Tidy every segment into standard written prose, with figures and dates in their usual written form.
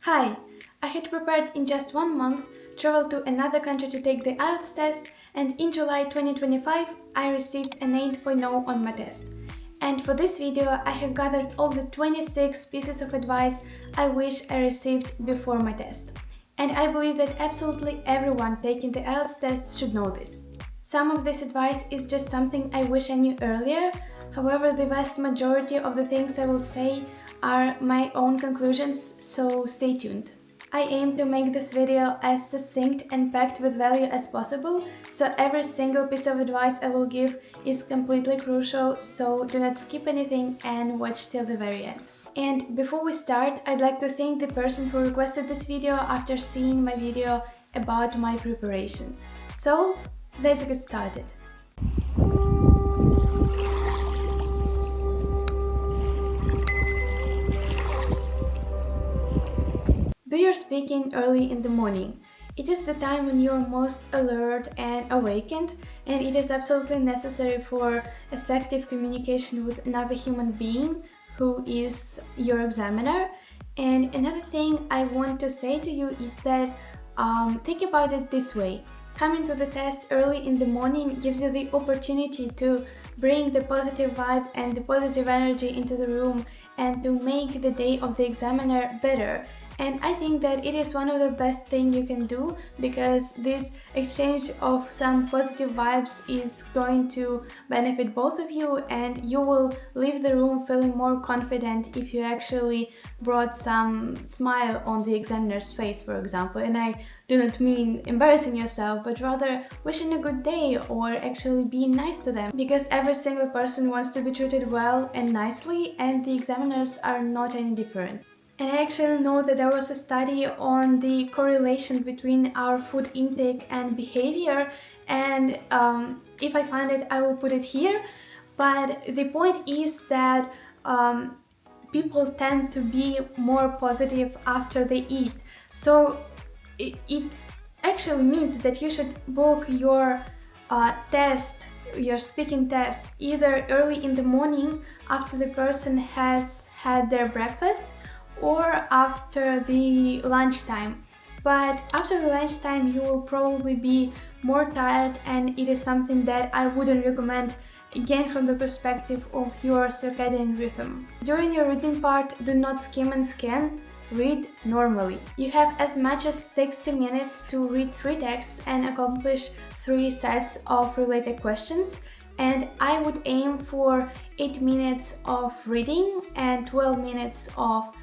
Hi! I had prepared in just 1 month, traveled to another country to take the Ielts test, and in July 2025 I received an 8.0 on my test. And for this video I have gathered all the 26 pieces of advice I wish I received before my test. And I believe that absolutely everyone taking the Ielts test should know this. Some of this advice is just something I wish I knew earlier, however the vast majority of the things I will say are my own conclusions, so stay tuned. I aim to make this video as succinct and packed with value as possible, so every single piece of advice I will give is completely crucial, so do not skip anything and watch till the very end. And before we start, I'd like to thank the person who requested this video after seeing my video about my preparation. So, let's get started. Do your speaking early in the morning. It is the time when you're most alert and awakened, and it is absolutely necessary for effective communication with another human being who is your examiner. And another thing I want to say to you is that think about it this way. Coming to the test early in the morning gives you the opportunity to bring the positive vibe and the positive energy into the room and to make the day of the examiner better. And I think that it is one of the best things you can do, because this exchange of some positive vibes is going to benefit both of you, and you will leave the room feeling more confident if you actually brought some smile on the examiner's face, for example. And I do not mean embarrassing yourself, but rather wishing a good day or actually being nice to them, because every single person wants to be treated well and nicely, and the examiners are not any different. And I actually know that there was a study on the correlation between our food intake and behavior, and if I find it, I will put it here. But the point is that people tend to be more positive after they eat. So it actually means that you should book your your speaking test, either early in the morning after the person has had their breakfast, or after the lunchtime. But after the lunchtime you will probably be more tired, and it is something that I wouldn't recommend, again from the perspective of your circadian rhythm. During your reading part, do not skim and scan, read normally. You have as much as 60 minutes to read 3 texts and accomplish 3 sets of related questions, and I would aim for 8 minutes of reading and 12 minutes of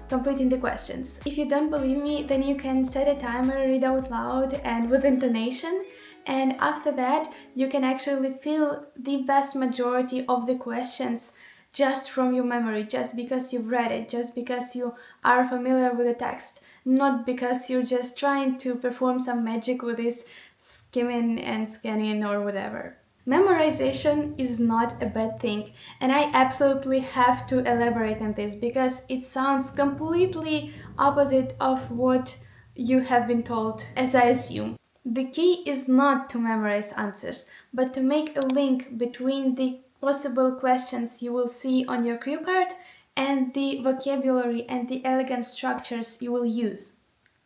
completing the questions. If you don't believe me, then you can set a timer, read out loud and with intonation, and after that you can actually feel the vast majority of the questions just from your memory, just because you've read it, just because you are familiar with the text, not because you're just trying to perform some magic with this skimming and scanning or whatever. Memorization is not a bad thing, and I absolutely have to elaborate on this because it sounds completely opposite of what you have been told, as I assume. The key is not to memorize answers, but to make a link between the possible questions you will see on your cue card and the vocabulary and the elegant structures you will use.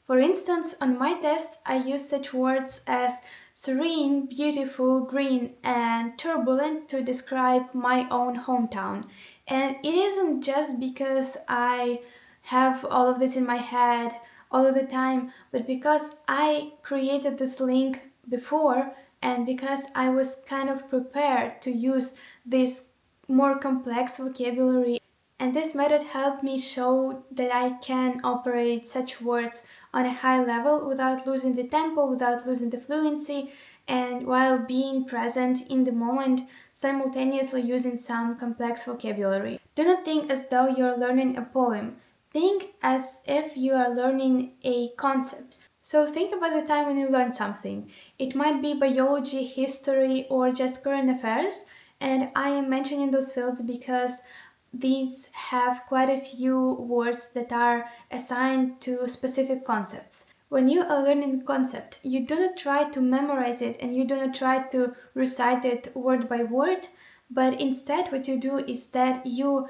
For instance, on my test I use such words as serene, beautiful, green and turbulent to describe my own hometown. And it isn't just because I have all of this in my head all of the time, but because I created this link before, and because I was kind of prepared to use this more complex vocabulary. And this method helped me show that I can operate such words on a high level without losing the tempo, without losing the fluency, and while being present in the moment, simultaneously using some complex vocabulary. Do not think as though you're learning a poem. Think as if you are learning a concept. So think about the time when you learned something. It might be biology, history, or just current affairs, and I am mentioning those fields because these have quite a few words that are assigned to specific concepts. When you are learning a concept, you do not try to memorize it and you do not try to recite it word by word, but instead what you do is that you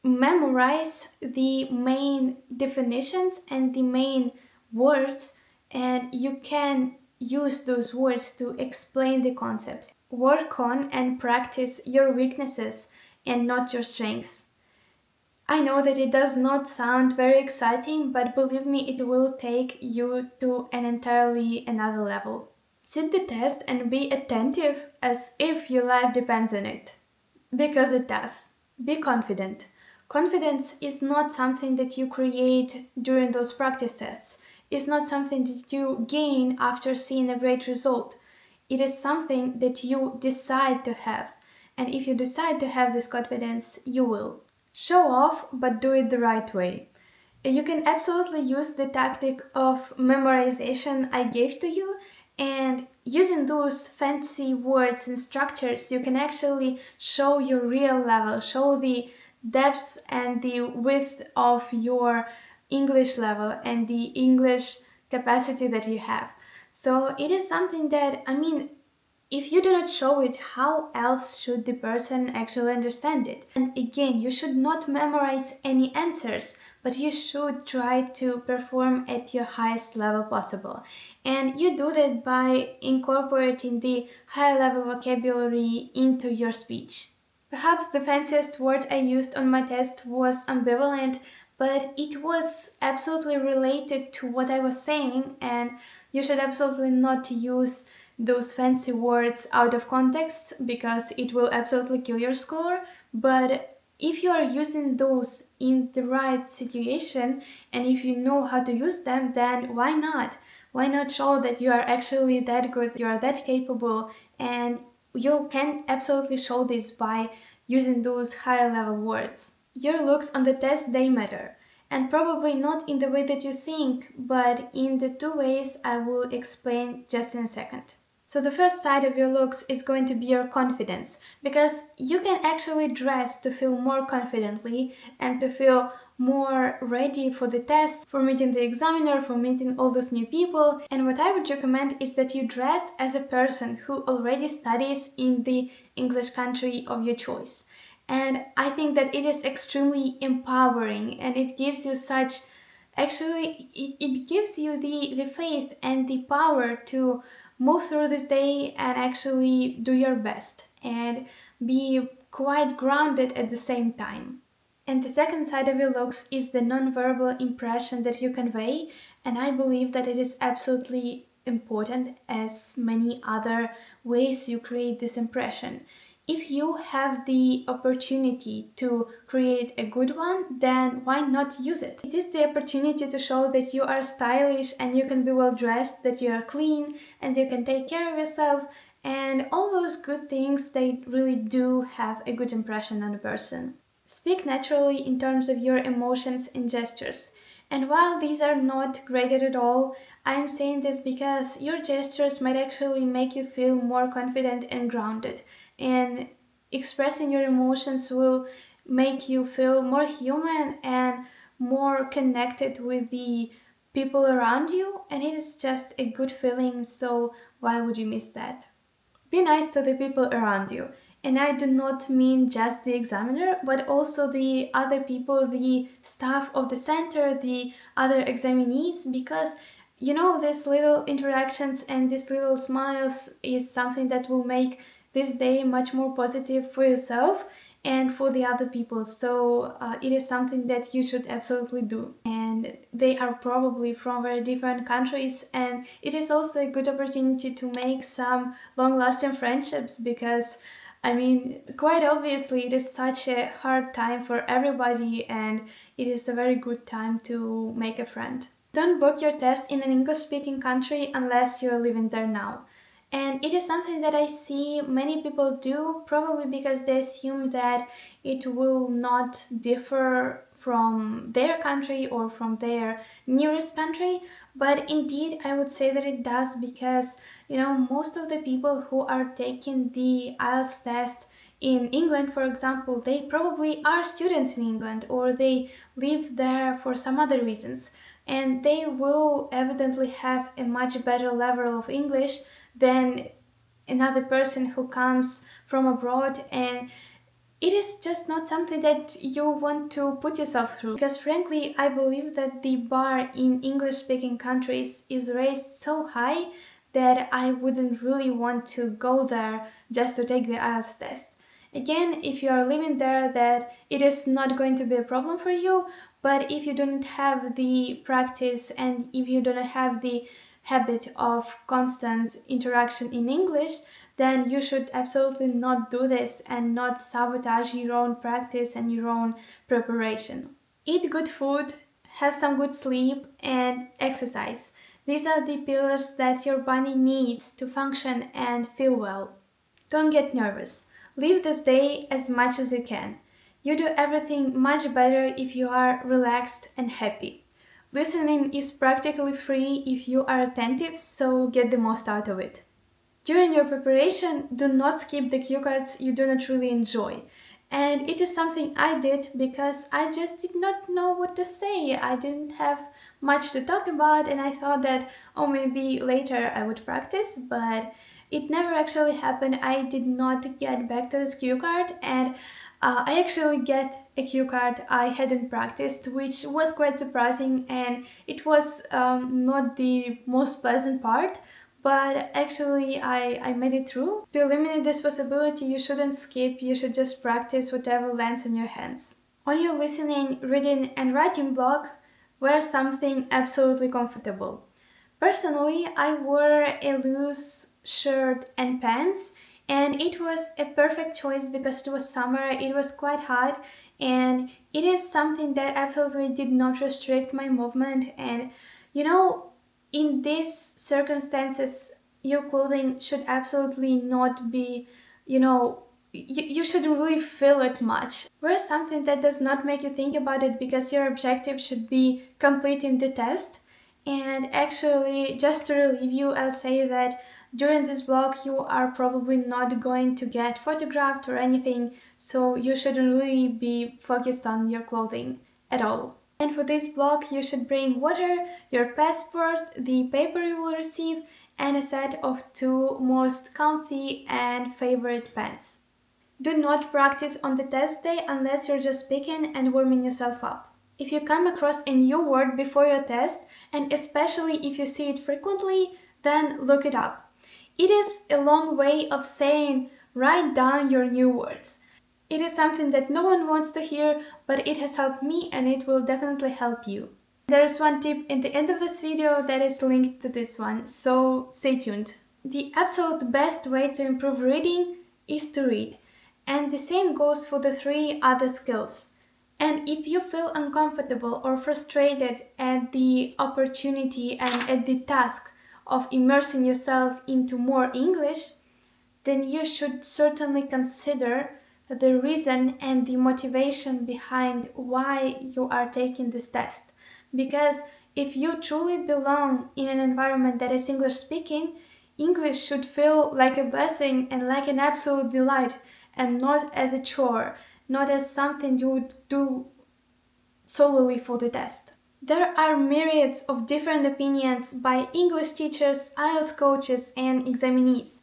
memorize the main definitions and the main words, and you can use those words to explain the concept. Work on and practice your weaknesses and not your strengths. I know that it does not sound very exciting, but believe me, it will take you to an entirely another level. Sit the test and be attentive as if your life depends on it. Because it does. Be confident. Confidence is not something that you create during those practice tests. It's not something that you gain after seeing a great result. It is something that you decide to have. And if you decide to have this confidence, you will. Show off, but do it the right way. You can absolutely use the tactic of memorization I gave to you, and using those fancy words and structures, you can actually show your real level, show the depth and the width of your English level and the English capacity that you have. So it is something that, if you do not show it, how else should the person actually understand it? And again, you should not memorize any answers, but you should try to perform at your highest level possible. And you do that by incorporating the high level vocabulary into your speech. Perhaps the fanciest word I used on my test was ambivalent, but it was absolutely related to what I was saying, and you should absolutely not use those fancy words out of context because it will absolutely kill your score. But if you are using those in the right situation and if you know how to use them, then why not? Why not show that you are actually that good, you are that capable, and you can absolutely show this by using those higher level words. Your looks on the test, they matter. And probably not in the way that you think, but in the two ways I will explain just in a second. So the first side of your looks is going to be your confidence, because you can actually dress to feel more confidently and to feel more ready for the test, for meeting the examiner, for meeting all those new people. And what I would recommend is that you dress as a person who already studies in the English country of your choice. And I think that it is extremely empowering and it gives you such, actually, it gives you the faith and the power to move through this day and actually do your best and be quite grounded at the same time. And the second side of your looks is the non-verbal impression that you convey, and I believe that it is absolutely important as many other ways you create this impression. If you have the opportunity to create a good one, then why not use it? It is the opportunity to show that you are stylish and you can be well dressed, that you are clean and you can take care of yourself, and all those good things, they really do have a good impression on a person. Speak naturally in terms of your emotions and gestures. And while these are not graded at all, I'm saying this because your gestures might actually make you feel more confident and grounded. And expressing your emotions will make you feel more human and more connected with the people around you. And it is just a good feeling, so why would you miss that? Be nice to the people around you. And I do not mean just the examiner, but also the other people, the staff of the center, the other examinees, because these little interactions and these little smiles is something that will make this day much more positive for yourself and for the other people. So it is something that you should absolutely do. And they are probably from very different countries, and it is also a good opportunity to make some long-lasting friendships because quite obviously it is such a hard time for everybody and it is a very good time to make a friend. Don't book your test in an English-speaking country unless you're living there now. And it is something that I see many people do, probably because they assume that it will not differ from their country or from their nearest country. But indeed, I would say that it does because, most of the people who are taking the IELTS test in England, for example, they probably are students in England or they live there for some other reasons. And they will evidently have a much better level of English than another person who comes from abroad and it is just not something that you want to put yourself through. Because frankly, I believe that the bar in English-speaking countries is raised so high that I wouldn't really want to go there just to take the IELTS test. Again, if you are living there, that it is not going to be a problem for you, but if you don't have the practice and if you don't have the habit of constant interaction in English, then you should absolutely not do this and not sabotage your own practice and your own preparation. Eat good food, have some good sleep, and exercise. These are the pillars that your body needs to function and feel well. Don't get nervous. Live this day as much as you can. You do everything much better if you are relaxed and happy. Listening is practically free if you are attentive, so get the most out of it. During your preparation, do not skip the cue cards you do not really enjoy. And it is something I did because I just did not know what to say. I didn't have much to talk about and I thought that, oh, maybe later I would practice, but it never actually happened. I did not get back to this cue card and I actually get a cue card I hadn't practiced, which was quite surprising and it was not the most pleasant part. But actually, I made it through. To eliminate this possibility, you shouldn't skip, you should just practice whatever lands in your hands. On your listening, reading, and writing block, wear something absolutely comfortable. Personally, I wore a loose shirt and pants, and it was a perfect choice because it was summer, it was quite hot, and it is something that absolutely did not restrict my movement. And you know, in these circumstances, your clothing should absolutely not be, you shouldn't really feel it much. Wear something that does not make you think about it because your objective should be completing the test. And actually, just to relieve you, I'll say that during this vlog you are probably not going to get photographed or anything, so you shouldn't really be focused on your clothing at all. And for this vlog you should bring water, your passport, the paper you will receive, and a set of 2 most comfy and favorite pants. Do not practice on the test day unless you're just speaking and warming yourself up. If you come across a new word before your test, and especially if you see it frequently, then look it up. It is a long way of saying write down your new words. It is something that no one wants to hear, but it has helped me and it will definitely help you. There's one tip in the end of this video that is linked to this one, so stay tuned. The absolute best way to improve reading is to read, and the same goes for the 3 other skills. And if you feel uncomfortable or frustrated at the opportunity and at the task of immersing yourself into more English, then you should certainly consider the reason and the motivation behind why you are taking this test. Because if you truly belong in an environment that is English speaking, English should feel like a blessing and like an absolute delight, and not as a chore, not as something you would do solely for the test. There are myriads of different opinions by English teachers, IELTS coaches, and examinees.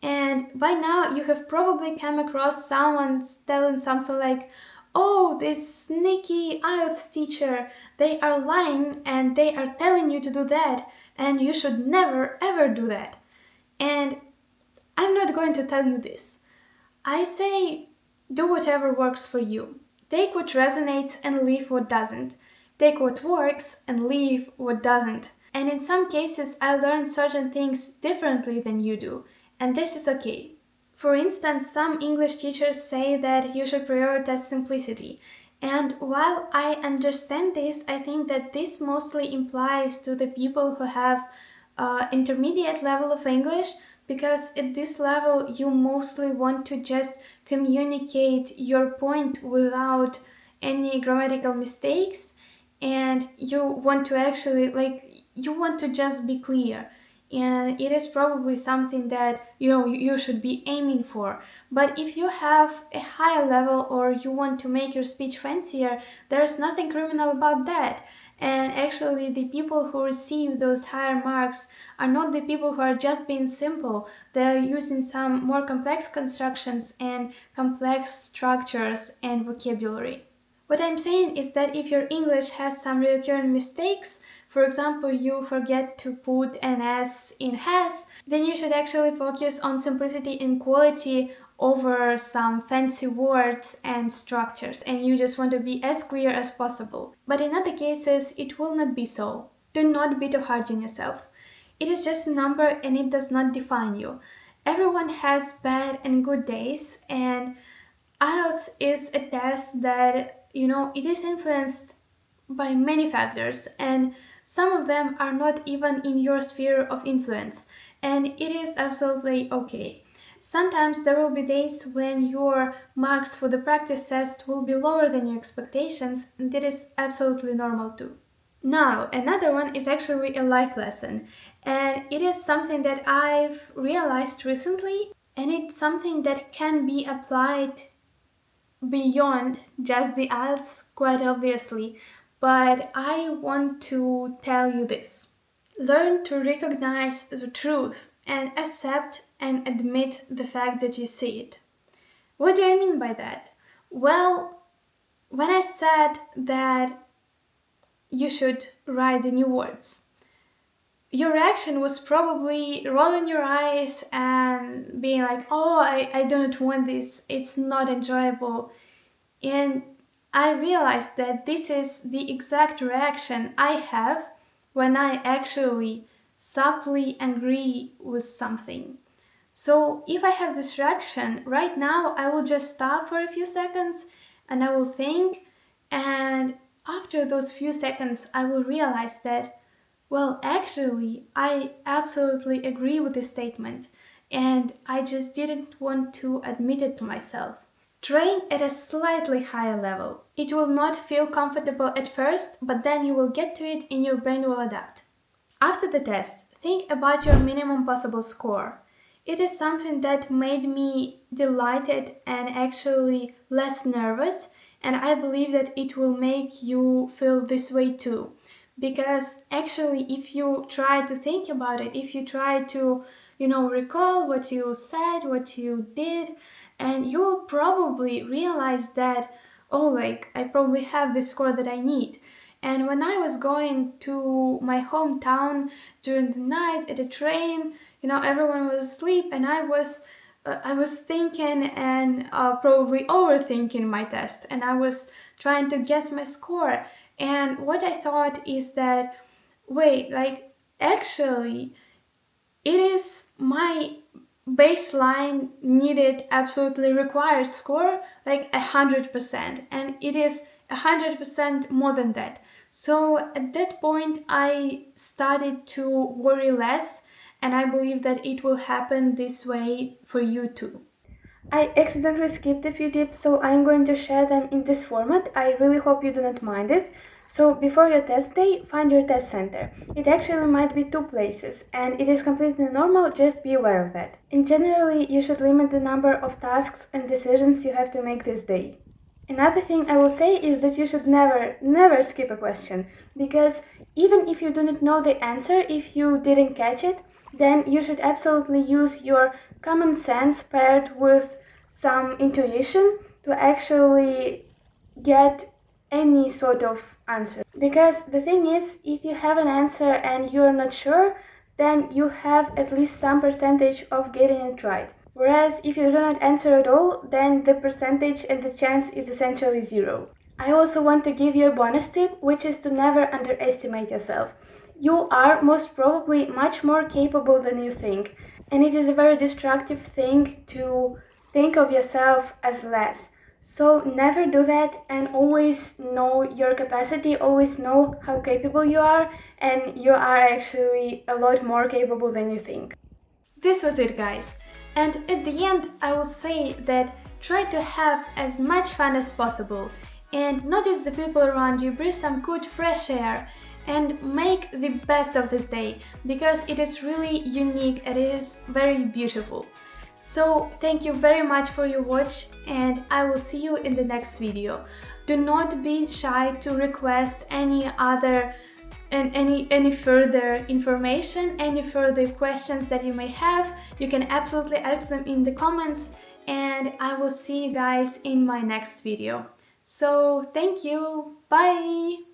And by now you have probably come across someone telling something like, oh, this sneaky IELTS teacher, they are lying and they are telling you to do that and you should never ever do that. And I'm not going to tell you this. I say do whatever works for you. Take what resonates and leave what doesn't. Take what works and leave what doesn't. And in some cases I learned certain things differently than you do. And this is okay. For instance, some English teachers say that you should prioritize simplicity. And while I understand this, I think that this mostly implies to the people who have intermediate level of English, because at this level you mostly want to just communicate your point without any grammatical mistakes, and you want to actually you want to just be clear. And it is probably something that you should be aiming for. But if you have a higher level or you want to make your speech fancier, there's nothing criminal about that. And actually, the people who receive those higher marks are not the people who are just being simple. They're using some more complex constructions and complex structures and vocabulary. What I'm saying is that if your English has some recurring mistakes, for example, you forget to put an S in has, then you should actually focus on simplicity and quality over some fancy words and structures, and you just want to be as clear as possible. But in other cases, it will not be so. Do not be too hard on yourself. It is just a number and it does not define you. Everyone has bad and good days, and IELTS is a test that, it is influenced by many factors, and some of them are not even in your sphere of influence, and it is absolutely okay. Sometimes there will be days when your marks for the practice test will be lower than your expectations, and that is absolutely normal too. Now, another one is actually a life lesson, and it is something that I've realized recently, and it's something that can be applied beyond just the IELTS, quite obviously, but I want to tell you this. Learn to recognize the truth and accept and admit the fact that you see it. What do I mean by that? Well, when I said that you should write the new words, your reaction was probably rolling your eyes and being like, oh, I don't want this, it's not enjoyable. And I realized that this is the exact reaction I have when I actually subtly agree with something. So if I have this reaction, right now I will just stop for a few seconds and I will think, and after those few seconds I will realize that, well, actually, I absolutely agree with this statement, and I just didn't want to admit it to myself. Train at a slightly higher level. It will not feel comfortable at first, but then you will get to it and your brain will adapt. After the test, think about your minimum possible score. It is something that made me delighted and actually less nervous, and I believe that it will make you feel this way too. Because actually, if you try to think about it, if you try to, recall what you said, what you did, and you will probably realize that, oh, like, I probably have the score that I need. And when I was going to my hometown during the night at a train, everyone was asleep, and I was thinking and probably overthinking my test, and I was trying to guess my score. And what I thought is that, wait, like, actually, it is my baseline needed, absolutely required score, like 100%, and it is 100% more than that. So at that point, I started to worry less, and I believe that it will happen this way for you too. I accidentally skipped a few tips, so I'm going to share them in this format. I really hope you do not mind it. So before your test day, find your test center. It actually might be two places, and it is completely normal, just be aware of that. And generally, you should limit the number of tasks and decisions you have to make this day. Another thing I will say is that you should never skip a question, because even if you do not know the answer, if you didn't catch it, then you should absolutely use your common sense paired with some intuition to actually get any sort of answer. Because the thing is, if you have an answer and you're not sure, then you have at least some percentage of getting it right. Whereas if you do not answer at all, then the percentage and the chance is essentially zero. I also want to give you a bonus tip, which is to never underestimate yourself. You are most probably much more capable than you think, and it is a very destructive thing to think of yourself as less. So never do that, and always know your capacity, always know how capable you are, and you are actually a lot more capable than you think. This was it, guys. And at the end, I will say that try to have as much fun as possible and notice the people around you, breathe some good fresh air, and make the best of this day, because it is really unique, it is very beautiful. So thank you very much for your watch, and I will see you in the next video. Do not be shy to request any other and any further information, any further questions that you may have. You can absolutely ask them in the comments, and I will see you guys in my next video. So thank you, bye!